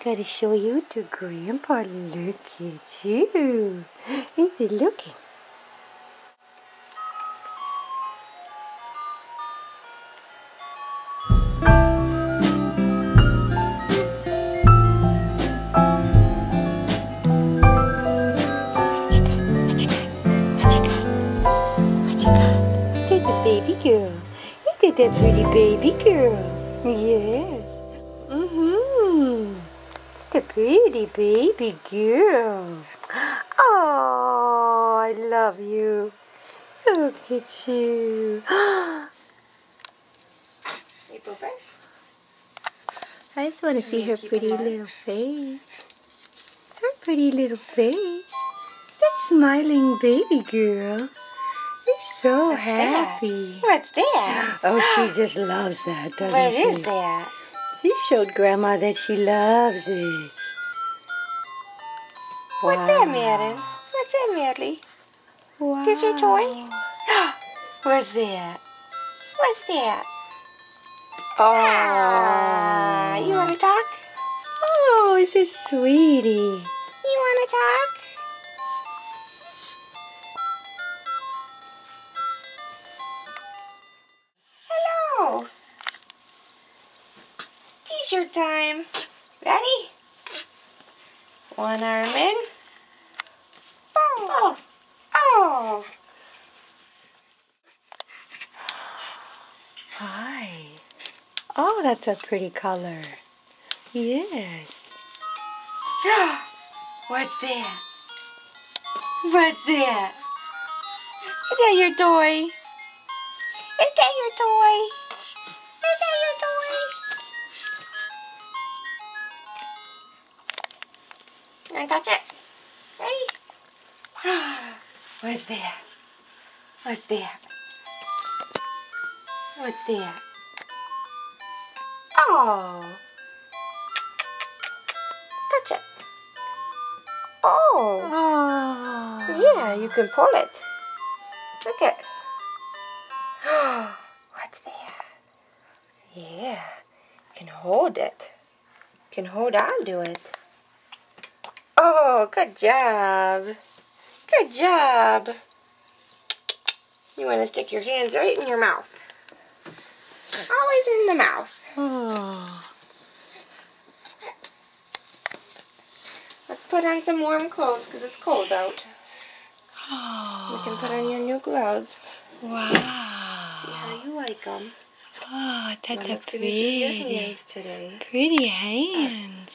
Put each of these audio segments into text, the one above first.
gotta show you to Grandpa. Look at you. Is he looking? Baby girl. Look at that pretty baby girl. Yes. The pretty baby girl. Oh, I love you. Look at you. Hey, Pooper. I just want to see her pretty little face. Her pretty little face. That smiling baby girl. She's so happy. What's that? Oh, she just loves that, doesn't What she? is that? She showed Grandma that she loves it. What's that, Madden? What's that, Madly? Wow. Is your toy? What's that? What's that? Oh. You want to talk? Oh, it's a sweetie. You want to talk? Hello. T-shirt time. Ready? One arm in. Oh. Oh. Hi. Oh, that's a pretty color. Yes. What's that? What's that? Is that your toy? Is that your toy? Is that your toy? You want to touch it? Ready? What's that? What's that? What's that? Oh. Touch it. Oh. Oh. Yeah, you can pull it. Look it. What's that? Yeah, you can hold it. You can hold on to it. Oh, good job. Good job. You want to stick your hands right in your mouth. Always in the mouth. Oh. Let's put on some warm clothes because it's cold out. Oh. You can put on your new gloves. Wow. See how you like them. Oh, that's a Mama's gonna do your pretty, hands today. pretty hands.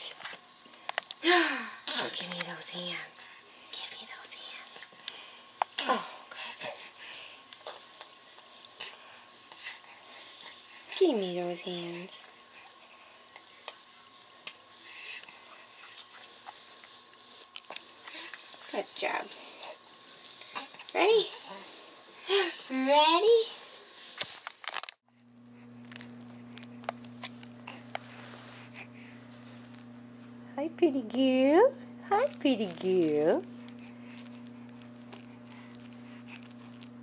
Oh, give me those hands. Give me those hands. Oh, good. Give me those hands. Good job. Ready? Ready? Hi, pretty girl. Hi, pretty girl.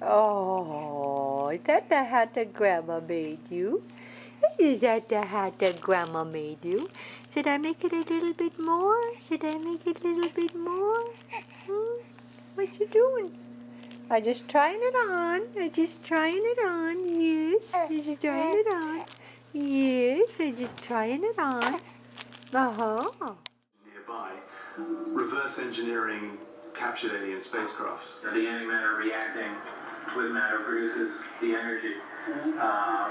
Oh, is that the hat that Grandma made you? Is that the hat that Grandma made you? Should I make it a little bit more? Should I make it a little bit more? What you doing? I just trying it on. I just trying it on. Yes, I just trying it on. Yes, I just trying it on. Uh-huh. Nearby, reverse engineering captured alien spacecraft. The antimatter reacting with matter produces the energy,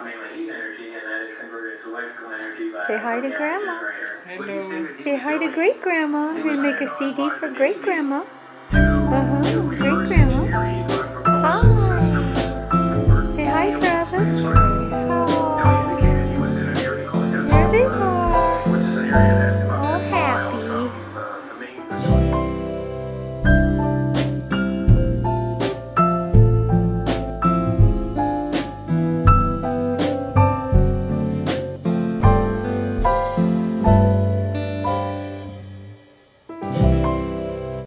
mainly heat energy, and then it's converted to electrical energy by Say hi to a Grandma. generator. Say hi to Great Grandma. We're gonna make a CD for Great Grandma. Great Grandma. Hi. Say hi, Travis. Oh. There they are.